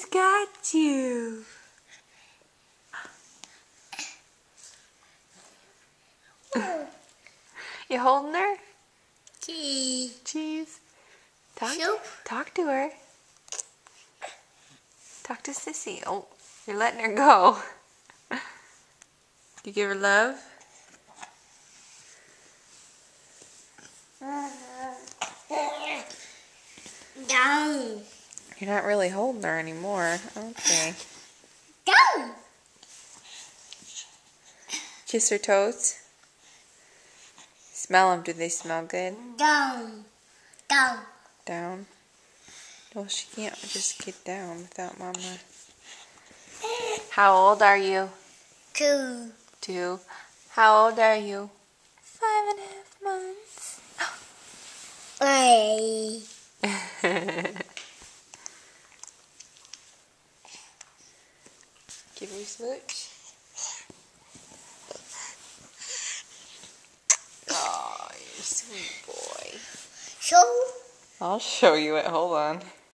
Who's got you? You holding her? Cheese. Talk to her. Talk to Sissy. Oh, you're letting her go. You give her love? Down. You're not really holding her anymore. Okay. Down. Kiss her toes. Smell them. Do they smell good? Down. Down. Down? Well, she can't just get down without Mama. How old are you? 2. 2. How old are you? 5.5 months. 3. Give her a smooch. Oh, you're a sweet boy. So. I'll show you it. Hold on.